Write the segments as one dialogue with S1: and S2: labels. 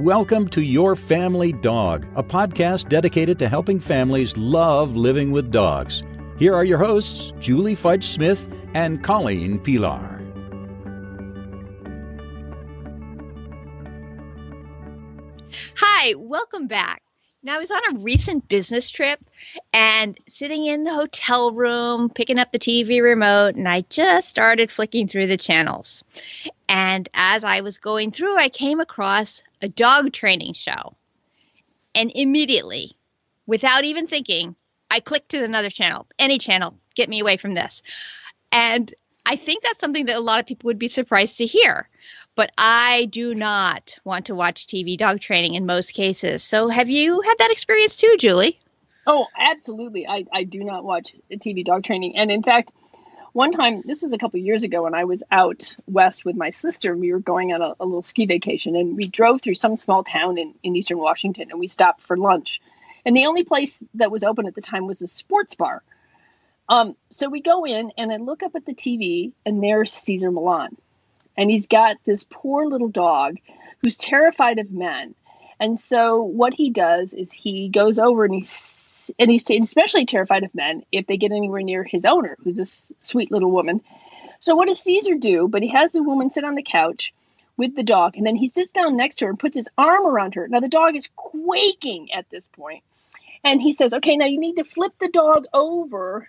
S1: welcome to Your Family Dog, a podcast dedicated to helping families love living with dogs. Here are your hosts, Julie Fudge Smith and Colleen Pelar.
S2: Hi, welcome back. Now, I was on a recent business trip and sitting in the hotel room, picking up the TV remote, and I just started flicking through the channels. And as I was going through, I came across a dog training show. And immediately, without even thinking, I clicked to another channel. Any channel, get me away from this. And I think that's something that a lot of people would be surprised to hear. But I do not want to watch TV dog training in most cases. So have you had that experience too, Julie?
S3: Oh, absolutely. I do not watch TV dog training. And in fact, one time, this is a couple of years ago, when I was out west with my sister, we were going on a little ski vacation, and we drove through some small town in eastern Washington, and we stopped for lunch. And the only place that was open at the time was a sports bar. So we go in, and I look up at the TV, and there's Cesar Millan. And he's got this poor little dog who's terrified of men. And so what he does is he goes over and he's especially terrified of men if they get anywhere near his owner, who's a sweet little woman. So what does Caesar do? But he has the woman sit on the couch with the dog, and then he sits down next to her and puts his arm around her. Now the dog is quaking at this point. And he says, okay, now you need to flip the dog over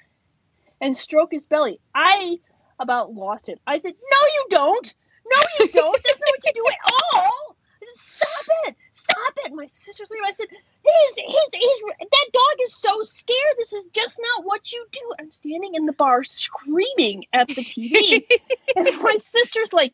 S3: and stroke his belly. I about lost it. I said, no, you don't. No, you don't. That's not what you do at all. I said, stop it. Stop it. My sister's leaving. I said, that dog is so scared. This is just not what you do. I'm standing in the bar screaming at the TV. And my sister's like,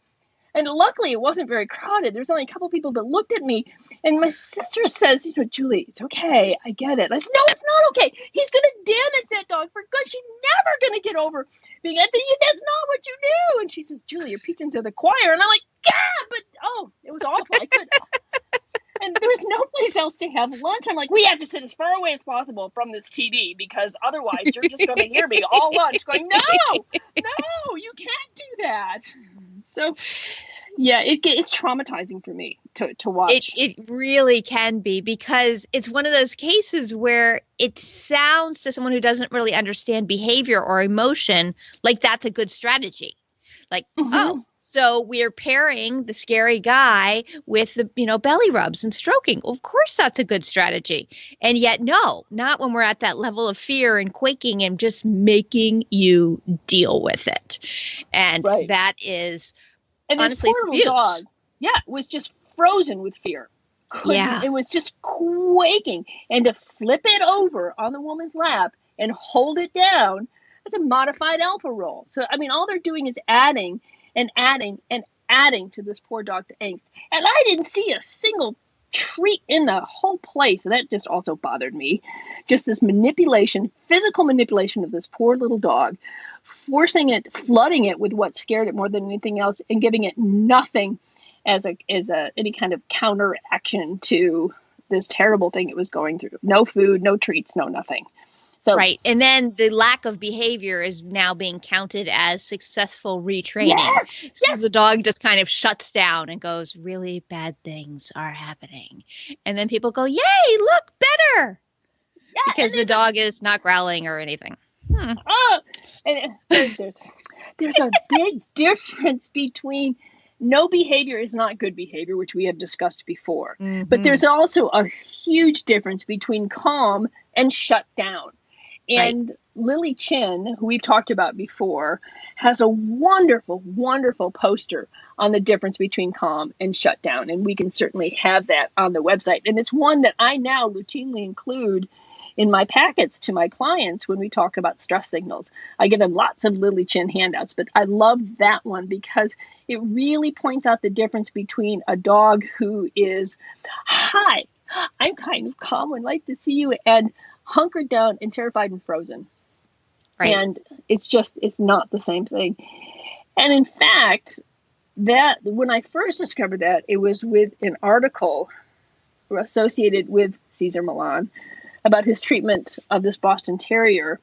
S3: and luckily it wasn't very crowded. There's only a couple people that looked at me. And my sister says, Julie, it's okay. I get it. I said, no, it's not okay. He's going to damage that dog for good. She's never going to get over being at that's not what you do. And she says, Julie, you're preaching to the choir. And I'm like, yeah, but, it was awful. I couldn't. And there was no place else to have lunch. I'm like, we have to sit as far away as possible from this TV because otherwise you're just going to hear me all lunch going, no, you can't do that. So, yeah, it's traumatizing for me to watch.
S2: It really can be, because it's one of those cases where it sounds to someone who doesn't really understand behavior or emotion like that's a good strategy. Like, so we're pairing the scary guy with the, belly rubs and stroking. Of course, that's a good strategy. And yet, no, not when we're at that level of fear and quaking and just making you deal with it. And that is,
S3: and
S2: honestly,
S3: this poor little dog, was just frozen with fear. It was just quaking. And to flip it over on the woman's lap and hold it down, that's a modified alpha roll. So, all they're doing is adding and adding and adding to this poor dog's angst. And I didn't see a single treat in the whole place. And that just also bothered me. Just this manipulation, physical manipulation of this poor little dog, forcing it, flooding it with what scared it more than anything else, and giving it nothing as any kind of counteraction to this terrible thing it was going through. No food, no treats, no nothing. So,
S2: right. And then the lack of behavior is now being counted as successful retraining.
S3: Yes.
S2: So the dog just kind of shuts down and goes, really bad things are happening. And then people go, yay, look, better. Yeah, because the dog is not growling or anything.
S3: Oh, and there's a big difference between no behavior is not good behavior, which we have discussed before. Mm-hmm. But there's also a huge difference between calm and shut down. And Lily Chin, who we've talked about before, has a wonderful, wonderful poster on the difference between calm and shut down. And we can certainly have that on the website. And it's one that I now routinely include in my packets to my clients when we talk about stress signals. I give them lots of Lily Chin handouts, but I love that one because it really points out the difference between a dog who is, hi, I'm kind of calm and like to see you, and hunkered down and terrified and frozen. Right. And it's not the same thing. And in fact, that when I first discovered that, it was with an article associated with Cesar Millan about his treatment of this Boston Terrier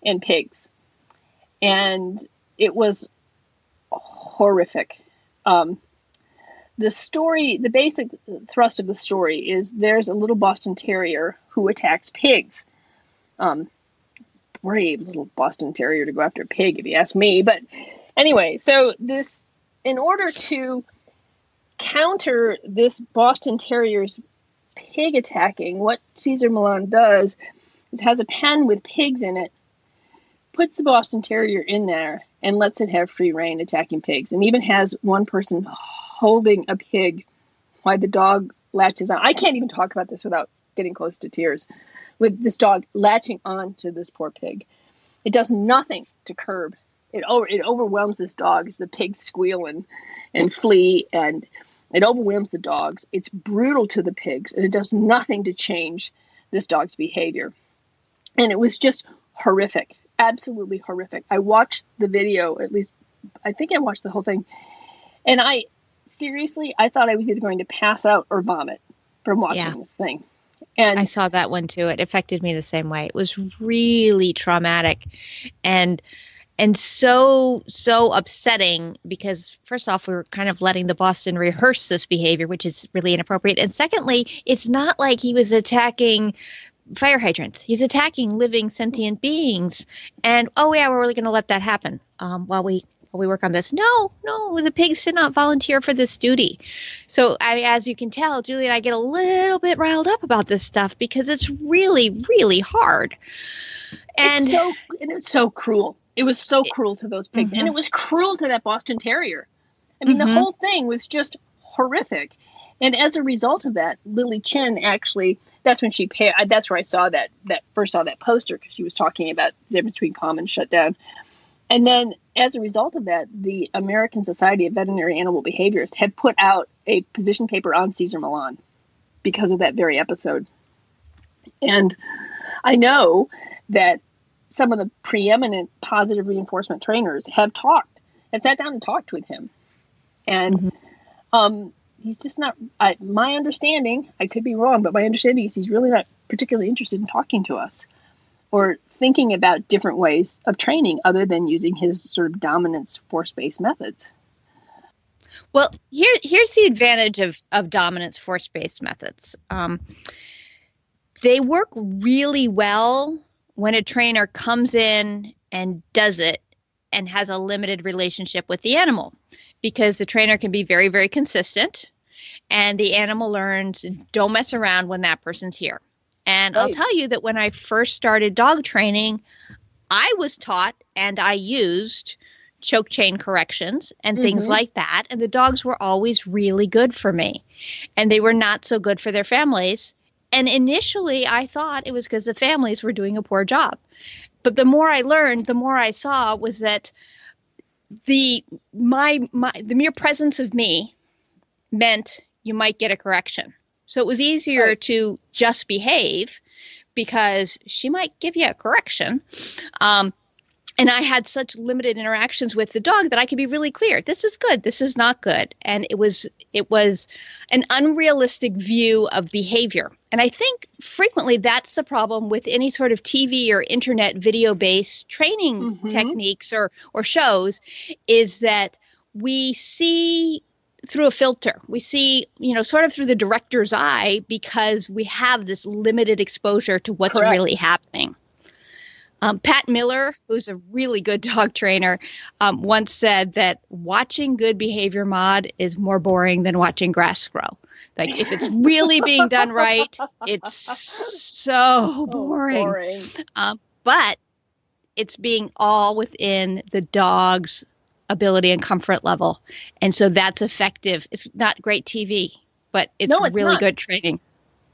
S3: and pigs. And it was horrific. the story, the basic thrust of the story is there's a little Boston Terrier who attacks pigs. Brave little Boston Terrier to go after a pig, if you ask me. But anyway, so this, in order to counter this Boston Terrier's pig attacking, what Cesar Millan does is has a pen with pigs in it, puts the Boston Terrier in there, and lets it have free reign attacking pigs, and even has one person holding a pig while the dog latches on. I can't even talk about this without getting close to tears. With this dog latching on to this poor pig. It does nothing to curb. It overwhelms this dog as the pigs squeal and flee, and it overwhelms the dogs. It's brutal to the pigs, and it does nothing to change this dog's behavior. And it was just horrific, absolutely horrific. I watched the video, at least I think I watched the whole thing, and I thought I was either going to pass out or vomit from watching this thing. And
S2: I saw that one too. It affected me the same way. It was really traumatic and so upsetting because first off, we were kind of letting the Boston rehearse this behavior, which is really inappropriate. And secondly, it's not like he was attacking fire hydrants. He's attacking living sentient beings. And, oh yeah, we're really going to let that happen while we work on this. No, the pigs did not volunteer for this duty. So as you can tell, Julie and I get a little bit riled up about this stuff because it's really, really hard. And
S3: it's so cruel. It was so cruel to those pigs. And it was cruel to that Boston Terrier. I mean, the whole thing was just horrific. And as a result of that, Lily Chin actually, that's when that's where I saw first saw that poster, because she was talking about the difference between calm and shut down. And then as a result of that, the American Society of Veterinary Animal Behaviorists had put out a position paper on Cesar Millan because of that very episode. And I know that some of the preeminent positive reinforcement trainers have sat down and talked with him. And he's just not, my understanding, I could be wrong, but my understanding is he's really not particularly interested in talking to us or thinking about different ways of training other than using his sort of dominance force-based methods.
S2: Well, here's the advantage of dominance force-based methods. They work really well when a trainer comes in and does it and has a limited relationship with the animal, because the trainer can be very, very consistent and the animal learns, don't mess around when that person's here. And I'll tell you that when I first started dog training, I was taught and I used choke chain corrections and things like that. And the dogs were always really good for me. And they were not so good for their families. And initially I thought it was because the families were doing a poor job. But the more I learned, the more I saw was that the mere presence of me meant you might get a correction. So it was easier to just behave because she might give you a correction. And I had such limited interactions with the dog that I could be really clear. This is good. This is not good. And it was an unrealistic view of behavior. And I think frequently that's the problem with any sort of TV or internet video-based training techniques or shows, is that we see through a filter. We see, sort of through the director's eye, because we have this limited exposure to what's really happening. Pat Miller, who's a really good dog trainer, once said that watching good behavior mod is more boring than watching grass grow. Like, if it's really being done right, it's so boring. But it's being all within the dog's ability and comfort level. And so that's effective. It's not great TV, but it's really good training.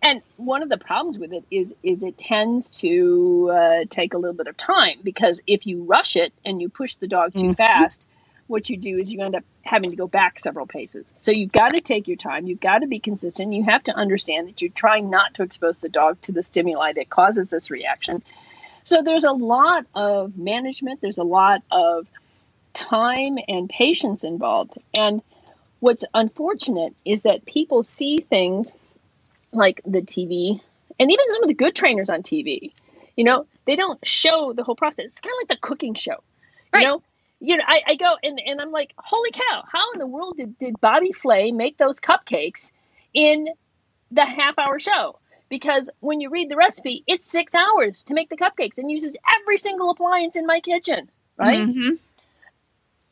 S3: And one of the problems with it is it tends to take a little bit of time, because if you rush it and you push the dog too fast, what you do is you end up having to go back several paces. So you've got to take your time. You've got to be consistent. You have to understand that you're trying not to expose the dog to the stimuli that causes this reaction. So there's a lot of management. There's a lot of time and patience involved. And what's unfortunate is that people see things like the TV, and even some of the good trainers on TV, they don't show the whole process. It's kind of like the cooking show. I go and I'm like, holy cow, how in the world did Bobby Flay make those cupcakes in the half-hour show? Because when you read the recipe, it's 6 hours to make the cupcakes and uses every single appliance in my kitchen, right?
S2: Mm-hmm.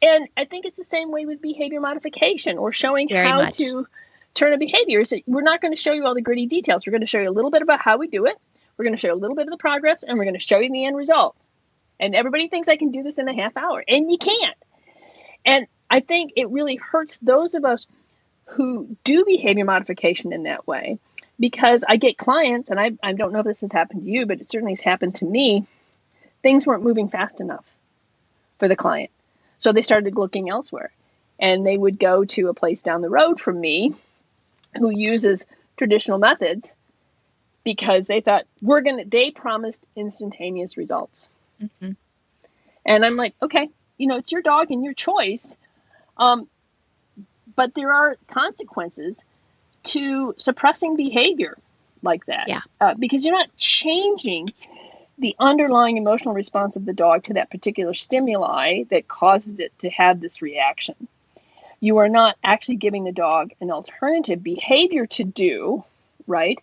S3: And I think it's the same way with behavior modification or showing
S2: Very
S3: how
S2: much.
S3: to turn a behavior. So we're not going to show you all the gritty details. We're going to show you a little bit about how we do it. We're going to show you a little bit of the progress, and we're going to show you the end result. And everybody thinks I can do this in a half hour, and you can't. And I think it really hurts those of us who do behavior modification in that way, because I get clients, and I don't know if this has happened to you, but it certainly has happened to me. Things weren't moving fast enough for the client. So they started looking elsewhere, and they would go to a place down the road from me who uses traditional methods because they thought they promised instantaneous results.
S2: Mm-hmm.
S3: And I'm like, okay, it's your dog and your choice. But there are consequences to suppressing behavior like that.
S2: Yeah.
S3: Because you're not changing the underlying emotional response of the dog to that particular stimuli that causes it to have this reaction. You are not actually giving the dog an alternative behavior to do, right?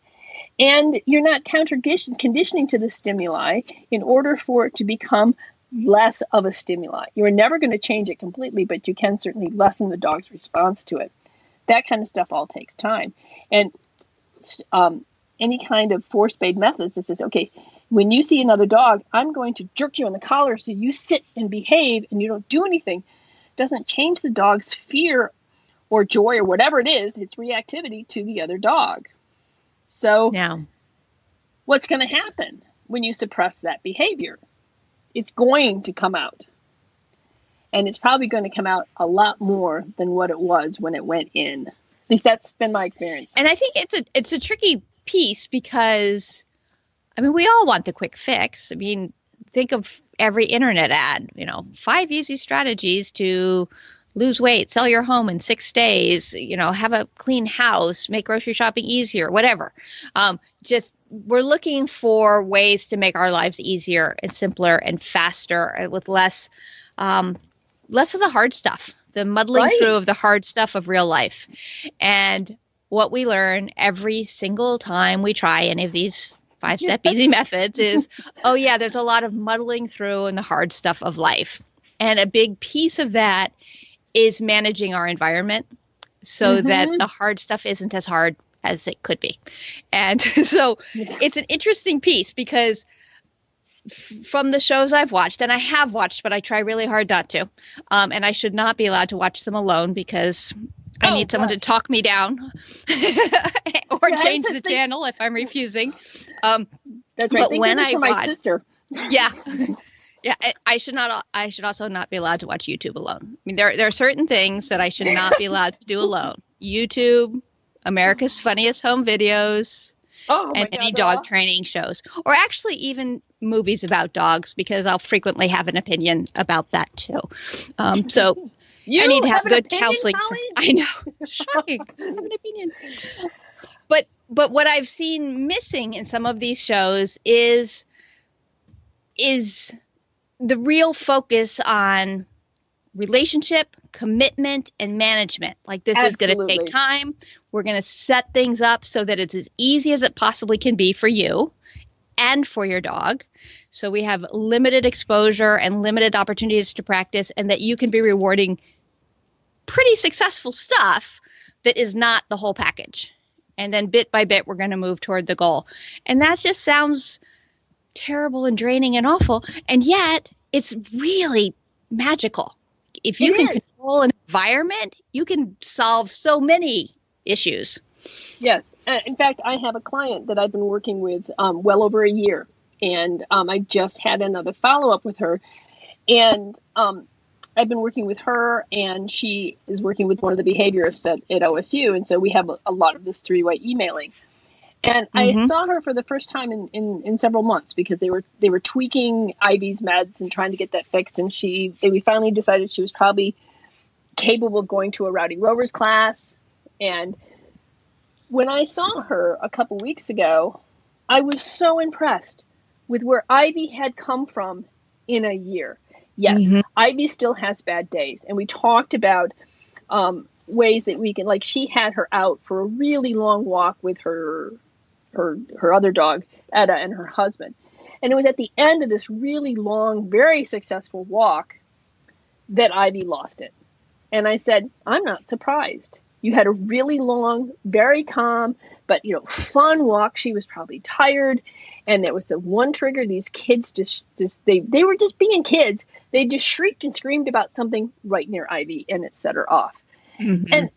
S3: And you're not conditioning to the stimuli in order for it to become less of a stimuli. You're never going to change it completely, but you can certainly lessen the dog's response to it. That kind of stuff all takes time. And any kind of force-based methods that says, okay, when you see another dog, I'm going to jerk you on the collar so you sit and behave and you don't do anything, doesn't change the dog's fear or joy or whatever it is, its reactivity to the other dog. So
S2: Now,
S3: what's going to happen when you suppress that behavior? It's going to come out. And it's probably going to come out a lot more than what it was when it went in. At least that's been my experience.
S2: and I think it's a tricky piece because, we all want the quick fix. Think of every internet ad, 5 easy strategies to lose weight, sell your home in 6 days, have a clean house, make grocery shopping easier, whatever. We're looking for ways to make our lives easier and simpler and faster and with less of the hard stuff, the muddling through of the hard stuff of real life. And what we learn every single time we try any of these 5-step easy methods is, there's a lot of muddling through in the hard stuff of life. And a big piece of that is managing our environment so that the hard stuff isn't as hard as it could be. And so it's an interesting piece because from the shows I've watched, and I have watched, but I try really hard not to, and I should not be allowed to watch them alone because I need someone to talk me down or change the channel if I'm refusing.
S3: That's right. Thank goodness for my sister.
S2: Yeah. Yeah, I should also not be allowed to watch YouTube alone. There are certain things that I should not be allowed to do alone. YouTube, America's Funniest Home Videos, and any dog training shows, or actually even movies about dogs, because I'll frequently have an opinion about that too. So I need to have good counseling. I know, shocking. I have an opinion. But what I've seen missing in some of these shows is the real focus on relationship, commitment, and management. Like, this is going to take time. We're going to set things up so that it's as easy as it possibly can be for you and for your dog. So we have limited exposure and limited opportunities to practice, and that you can be rewarding pretty successful stuff that is not the whole package. And then bit by bit, we're going to move toward the goal. And that just sounds terrible and draining and awful. And yet it's really magical. If you can control an environment, you can solve so many issues.
S3: Yes. In fact, I have a client that I've been working with well over a year. And I just had another follow-up with her. And I've been working with her, and she is working with one of the behaviorists at OSU. And so we have a lot of this three-way emailing. And I saw her for the first time in several months because they were tweaking Ivy's meds and trying to get that fixed. And we finally decided she was probably capable of going to a Rowdy Rovers class. And when I saw her a couple weeks ago, I was so impressed with where Ivy had come from in a year. Yes, Ivy still has bad days. And we talked about ways that we can, like she had her out for a really long walk with her other dog, Etta, and her husband. And it was at the end of this really long, very successful walk that Ivy lost it. And I said, I'm not surprised. You had a really long, very calm, but, fun walk. She was probably tired. And it was the one trigger. These kids they were just being kids. They just shrieked and screamed about something right near Ivy, and it set her off. And,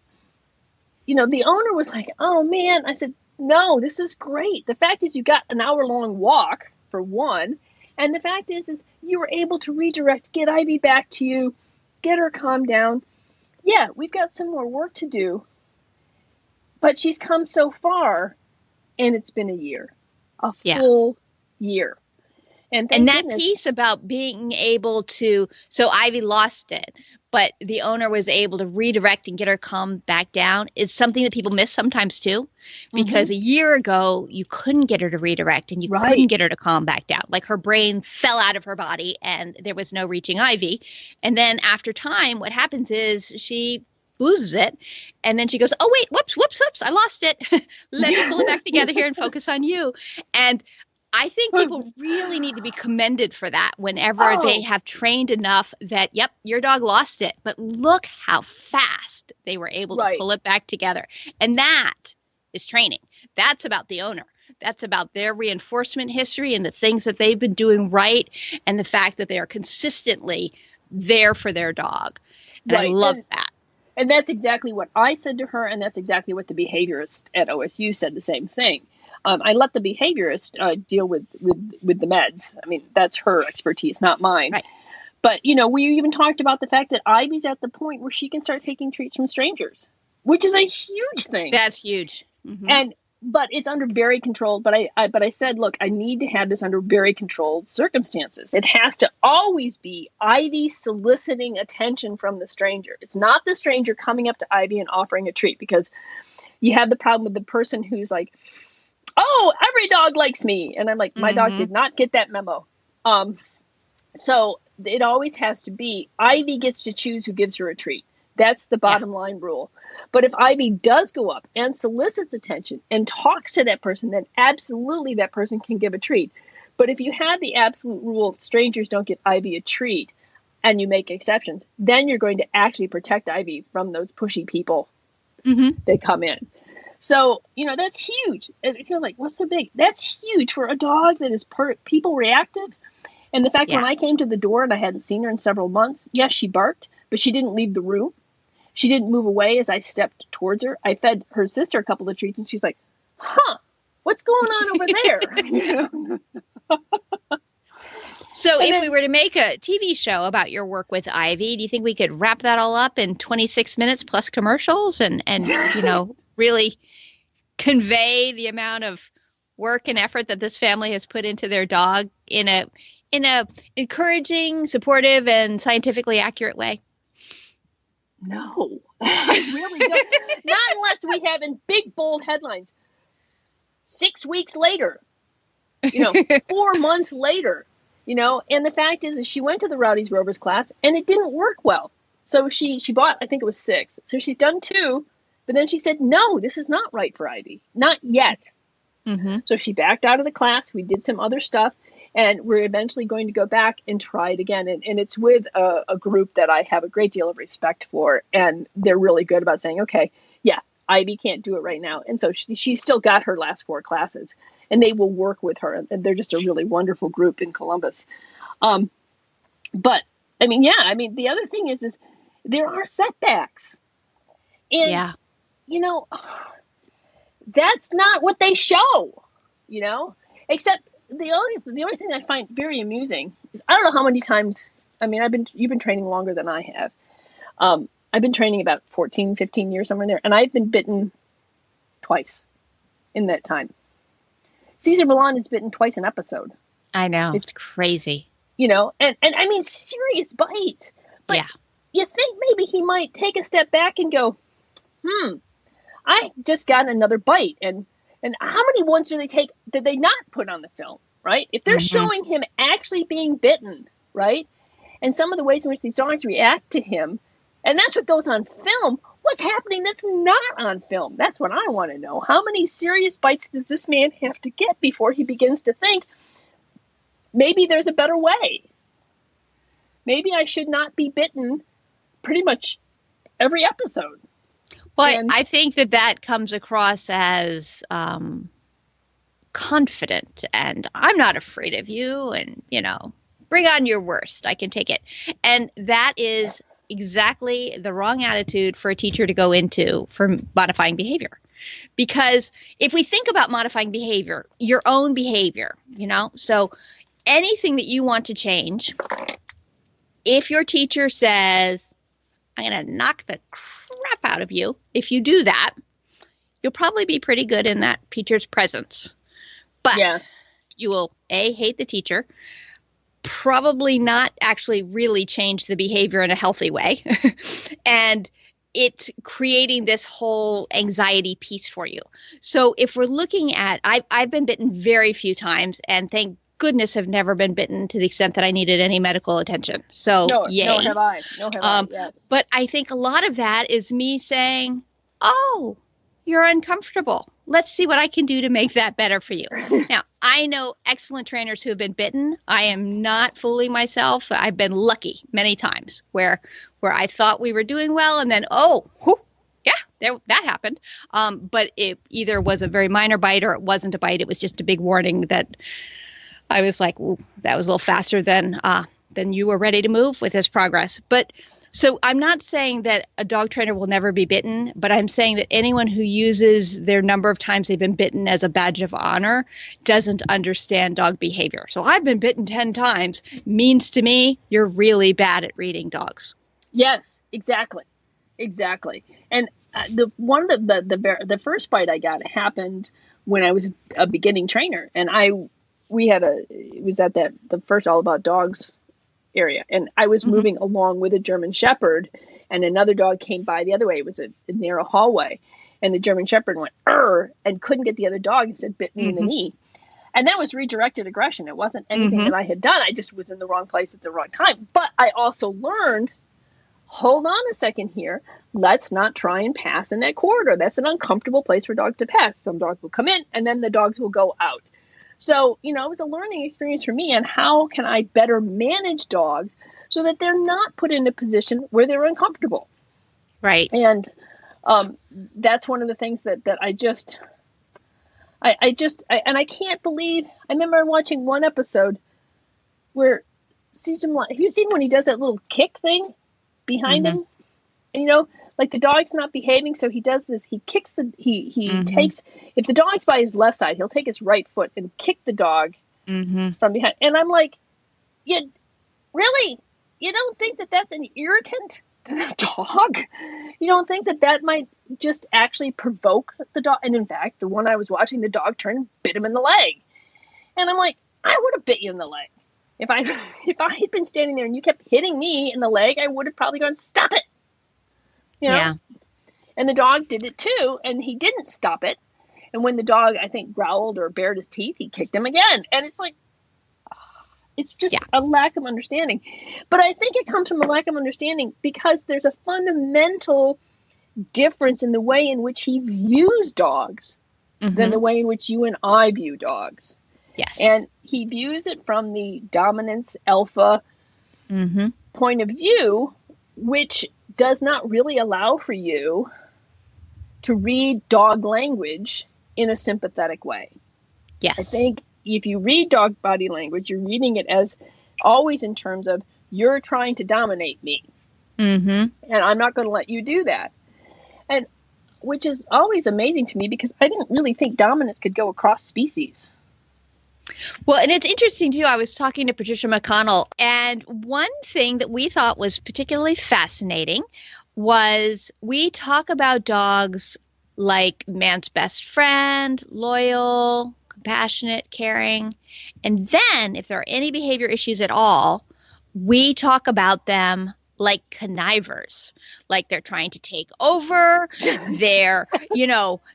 S3: the owner was like, oh man. I said, no, this is great. The fact is you got an hour-long walk, for one. And the fact is you were able to redirect, get Ivy back to you, get her calmed down. Yeah, we've got some more work to do. But she's come so far, and it's been a year. A full year. And
S2: that piece about being able to, so Ivy lost it, but the owner was able to redirect and get her calmed back down. It's something that people miss sometimes too, because a year ago you couldn't get her to redirect and you couldn't get her to calm back down. Like her brain fell out of her body and there was no reaching Ivy. And then after time, what happens is she loses it. And then she goes, oh, wait, whoops, I lost it. Let me pull it back together here and focus on you. And I think people really need to be commended for that whenever they have trained enough that, yep, your dog lost it. But look how fast they were able to pull it back together. And that is training. That's about the owner. That's about their reinforcement history and the things that they've been doing right and the fact that they are consistently there for their dog. And I love that.
S3: And that's exactly what I said to her, and that's exactly what the behaviorist at OSU said, the same thing. I let the behaviorist deal with the meds. I mean, that's her expertise, not mine.
S2: Right.
S3: But, we even talked about the fact that Ivy's at the point where she can start taking treats from strangers, which is a huge thing.
S2: That's huge. Mm-hmm.
S3: But it's under very controlled. But I said, look, I need to have this under very controlled circumstances. It has to always be Ivy soliciting attention from the stranger. It's not the stranger coming up to Ivy and offering a treat, because you have the problem with the person who's like, oh, every dog likes me. And I'm like, my dog did not get that memo. So it always has to be Ivy gets to choose who gives her a treat. That's the bottom line rule. But if Ivy does go up and solicits attention and talks to that person, then absolutely that person can give a treat. But if you have the absolute rule, strangers don't give Ivy a treat, and you make exceptions, then you're going to actually protect Ivy from those pushy people that come in. So, that's huge. And if you're like, what's so big? That's huge for a dog that is people reactive. And the fact when I came to the door and I hadn't seen her in several months, yes, she barked, but she didn't leave the room. She didn't move away as I stepped towards her. I fed her sister a couple of treats and she's like, what's going on over there?
S2: So if we were to make a TV show about your work with Ivy, do you think we could wrap that all up in 26 minutes plus commercials and really convey the amount of work and effort that this family has put into their dog in a encouraging, supportive, and scientifically accurate way?
S3: No, I really don't. Not unless we have in big, bold headlines. 6 weeks later, 4 months later, and the fact is she went to the Rowdies Rovers class and it didn't work well. So she bought, I think it was 6. So she's done 2, but then she said, no, this is not right for Ivy. Not yet. So she backed out of the class. We did some other stuff. And we're eventually going to go back and try it again. And it's with a group that I have a great deal of respect for. And they're really good about saying, okay, yeah, Ivy can't do it right now. And so she's still got her last 4 classes. And they will work with her. And they're just a really wonderful group in Columbus. But, the other thing is there are setbacks. And, that's not what they show, except the only thing I find very amusing is I don't know how many times, you've been training longer than I have. I've been training about 14, 15 years, somewhere in there, and I've been bitten twice in that time. Caesar Milan is bitten twice an episode.
S2: I know. It's crazy.
S3: And serious bites. But you think maybe he might take a step back and go, I just got another bite. And how many ones did they not put on the film, right? If they're showing him actually being bitten, right? and some of the ways in which these dogs react to him. And that's what goes on film. What's happening that's not on film? That's what I want to know. How many serious bites does this man have to get before he begins to think, maybe there's a better way? Maybe I should not be bitten pretty much every episode.
S2: Well, I think that comes across as confident, and I'm not afraid of you, and, bring on your worst. I can take it. And that is exactly the wrong attitude for a teacher to go into for modifying behavior. Because if we think about modifying behavior, your own behavior, so anything that you want to change, if your teacher says, I'm going to knock the crap out of you, if you do that, you'll probably be pretty good in that teacher's presence. But you will, A, hate the teacher, probably not actually really change the behavior in a healthy way. And it's creating this whole anxiety piece for you. So if we're looking at, I've been bitten very few times, and thank goodness have never been bitten to the extent that I needed any medical attention. So yay.
S3: No have I. Yes.
S2: But I think a lot of that is me saying, oh, you're uncomfortable. Let's see what I can do to make that better for you. Now, I know excellent trainers who have been bitten. I am not fooling myself. I've been lucky many times where I thought we were doing well, and then, that happened. But it either was a very minor bite or it wasn't a bite. It was just a big warning that I was like, ooh, that was a little faster than you were ready to move with this progress. But so I'm not saying that a dog trainer will never be bitten, but I'm saying that anyone who uses their number of times they've been bitten as a badge of honor doesn't understand dog behavior. So I've been bitten 10 times means to me you're really bad at reading dogs.
S3: Yes, exactly. And the first bite I got happened when I was a beginning trainer, and it was at the first All About Dogs area, and I was moving along with a German Shepherd, and another dog came by the other way. It was a narrow hallway, and the German Shepherd went and couldn't get the other dog, instead bit me in the knee. And that was redirected aggression. It wasn't anything that I had done. I just was in the wrong place at the wrong time. But I also learned, hold on a second here. Let's not try and pass in that corridor. That's an uncomfortable place for dogs to pass. Some dogs will come in, and then the dogs will go out. So, it was a learning experience for me, and how can I better manage dogs so that they're not put in a position where they're uncomfortable.
S2: Right.
S3: And that's one of the things that I can't believe. I remember watching one episode where have you seen when he does that little kick thing behind him? And, like the dog's not behaving, so he does this. He kicks takes, if the dog's by his left side, he'll take his right foot and kick the dog from behind. And I'm like, really? You don't think that that's an irritant to the dog? You don't think that might just actually provoke the dog? And in fact, the one I was watching, the dog turned and bit him in the leg. And I'm like, I would have bit you in the leg. If I had been standing there and you kept hitting me in the leg, I would have probably gone, stop it. Yeah. And the dog did it too, and he didn't stop it. And when the dog, I think, growled or bared his teeth, he kicked him again. And it's like, it's just a lack of understanding. But I think it comes from a lack of understanding because there's a fundamental difference in the way in which he views dogs than the way in which you and I view dogs.
S2: Yes.
S3: And he views it from the dominance alpha point of view, which does not really allow for you to read dog language in a sympathetic way.
S2: Yes.
S3: I think if you read dog body language, you're reading it as always in terms of you're trying to dominate me. And I'm not going to let you do that. And which is always amazing to me because I didn't really think dominance could go across species.
S2: Well, and it's interesting, too. I was talking to Patricia McConnell, and one thing that we thought was particularly fascinating was we talk about dogs like man's best friend, loyal, compassionate, caring. And then if there are any behavior issues at all, we talk about them like connivers, like they're trying to take over. They're,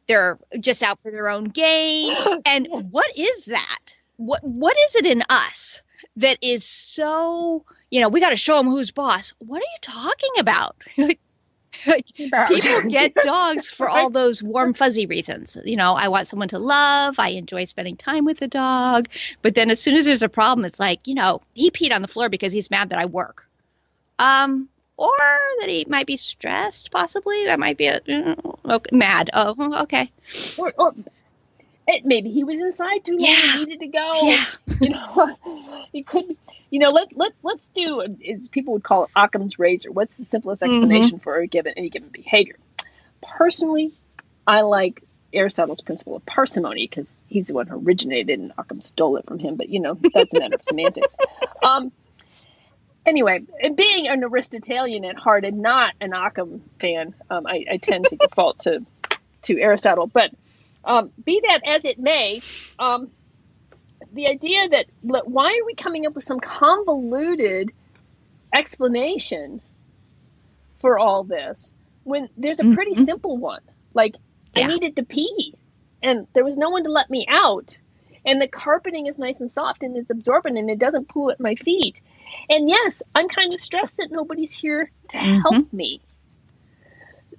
S2: they're just out for their own gain. And what is that? What is it in us that is so, we got to show them who's boss. What are you talking about? People get dogs for all those warm, fuzzy reasons. I want someone to love. I enjoy spending time with the dog. But then as soon as there's a problem, it's like, he peed on the floor because he's mad that I work. Or that he might be stressed, possibly. That might be mad. Oh, okay.
S3: Or maybe he was inside too long and needed to go.
S2: Yeah.
S3: He could. Let's do, as people would call it, Occam's razor. What's the simplest explanation for any given behavior? Personally, I like Aristotle's principle of parsimony because he's the one who originated it and Occam stole it from him. But that's a matter of semantics. Anyway, being an Aristotelian at heart and not an Occam fan, I tend to default to Aristotle. But be that as it may, the idea that why are we coming up with some convoluted explanation for all this when there's a pretty simple one? Like, I needed to pee, and there was no one to let me out. And the carpeting is nice and soft and it's absorbent and it doesn't pool at my feet. And yes, I'm kind of stressed that nobody's here to help me.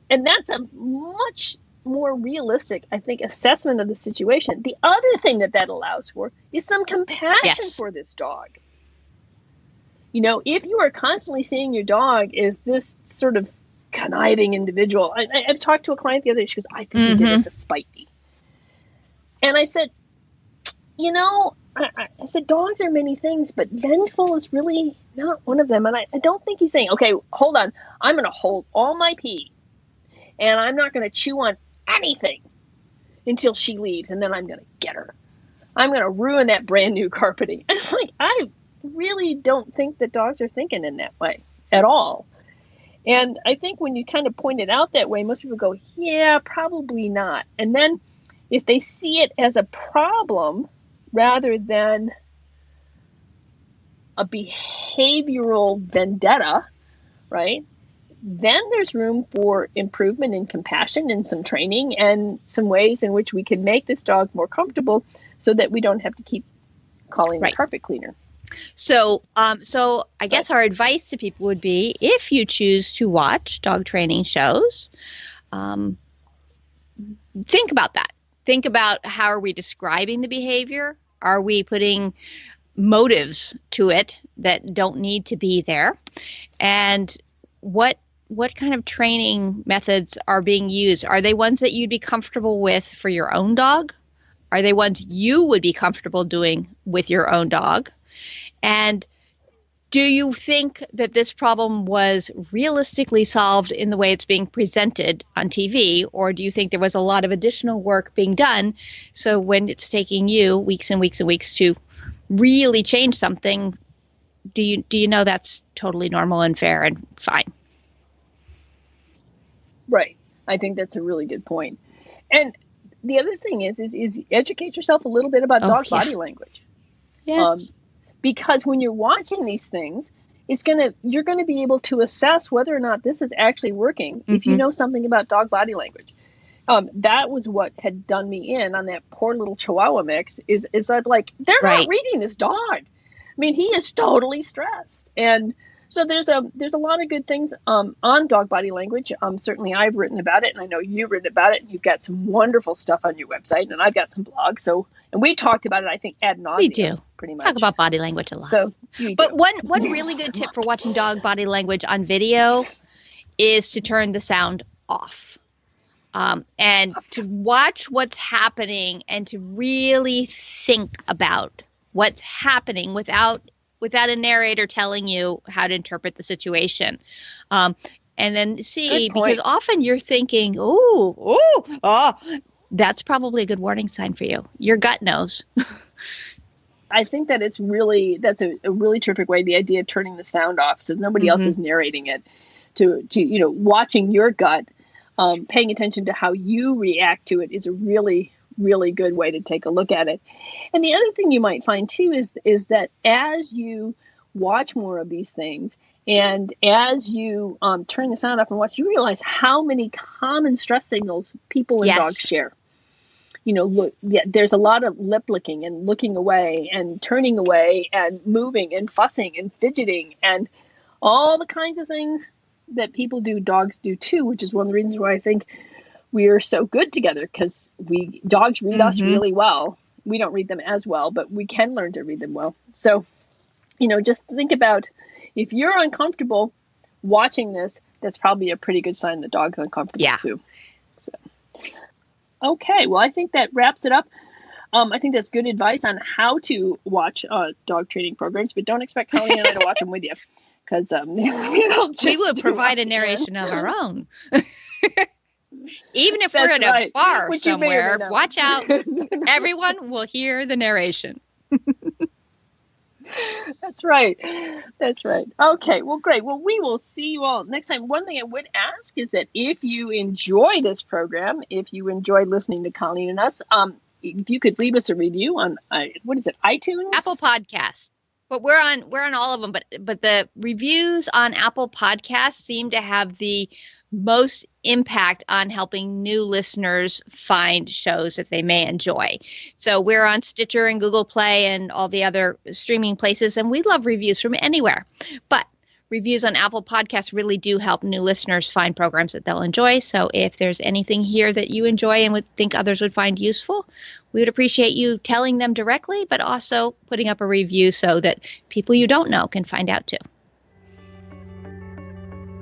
S3: And that's a much more realistic, I think, assessment of the situation. The other thing that allows for is some compassion for this dog. If you are constantly seeing your dog as this sort of conniving individual. I've talked to a client the other day. She goes, I think he did it to spite me. And I said, I said, dogs are many things, but vengeful is really not one of them. And I don't think he's saying, okay, hold on. I'm going to hold all my pee and I'm not going to chew on anything until she leaves. And then I'm going to get her. I'm going to ruin that brand new carpeting. And it's like, I really don't think that dogs are thinking in that way at all. And I think when you kind of point it out that way, most people go, yeah, probably not. And then if they see it as a problem, rather than a behavioral vendetta, right? Then there's room for improvement and compassion and some training and some ways in which we can make this dog more comfortable so that we don't have to keep calling the carpet cleaner.
S2: So I guess our advice to people would be, if you choose to watch dog training shows, think about that. Think about, how are we describing the behavior? Are we putting motives to it that don't need to be there? And what kind of training methods are being used? Are they ones that you'd be comfortable with for your own dog? Are they ones you would be comfortable doing with your own dog? And do you think that this problem was realistically solved in the way it's being presented on TV, or do you think there was a lot of additional work being done? So when it's taking you weeks and weeks and weeks to really change something, do you know that's totally normal and fair and fine?
S3: Right. I think that's a really good point. And the other thing is educate yourself a little bit about dog body language.
S2: Yes.
S3: Because when you're watching these things, you're gonna be able to assess whether or not this is actually working if you know something about dog body language. That was what had done me in on that poor little Chihuahua mix. Is I'm like, they're not reading this dog. I mean, he is totally stressed, and so there's a lot of good things on dog body language. Certainly I've written about it, and I know you've written about it, and you've got some wonderful stuff on your website, and I've got some blogs. And we talked about it, I think, ad nauseum.
S2: We do.
S3: Pretty much.
S2: Talk about body language a lot.
S3: So,
S2: but one really good tip for watching dog body language on video is to turn the sound off. And to watch what's happening and to really think about what's happening without a narrator telling you how to interpret the situation. And then see, because often you're thinking, that's probably a good warning sign for you. Your gut knows.
S3: I think that that's a really terrific way, the idea of turning the sound off so nobody else is narrating it, to watching your gut, paying attention to how you react to it is a really, really good way to take a look at it. And the other thing you might find too is that as you watch more of these things and as you turn the sound off and watch, you realize how many common stress signals people and dogs share. look, yeah, there's a lot of lip licking and looking away and turning away and moving and fussing and fidgeting and all the kinds of things that people do, dogs do too, which is one of the reasons why I think we are so good together, because dogs read us really well. We don't read them as well, but we can learn to read them well. So, just think about, if you're uncomfortable watching this, that's probably a pretty good sign the dog's uncomfortable too. So, okay, well, I think that wraps it up. I think that's good advice on how to watch dog training programs, but don't expect Colleen and I to watch them with you, because we
S2: will provide a narration of our own. Even if we're in a bar somewhere, watch out. Everyone will hear the narration.
S3: That's right. Okay, well, great. Well, we will see you all next time. One thing I would ask is that if you enjoy this program, if you enjoy listening to Colleen and us, if you could leave us a review on, iTunes?
S2: Apple Podcasts. But we're on all of them. But the reviews on Apple Podcasts seem to have the most impact on helping new listeners find shows that they may enjoy. So we're on Stitcher and Google Play and all the other streaming places, and we love reviews from anywhere. But reviews on Apple Podcasts really do help new listeners find programs that they'll enjoy. So if there's anything here that you enjoy and would think others would find useful, we would appreciate you telling them directly, but also putting up a review so that people you don't know can find out too.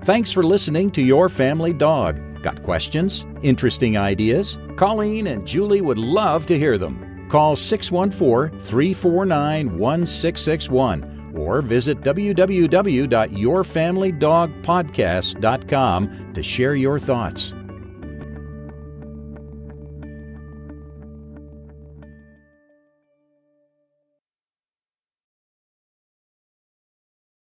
S1: Thanks for listening to Your Family Dog. Got questions? Interesting ideas? Colleen and Julie would love to hear them. Call 614-349-1661 or visit www.yourfamilydogpodcast.com to share your thoughts.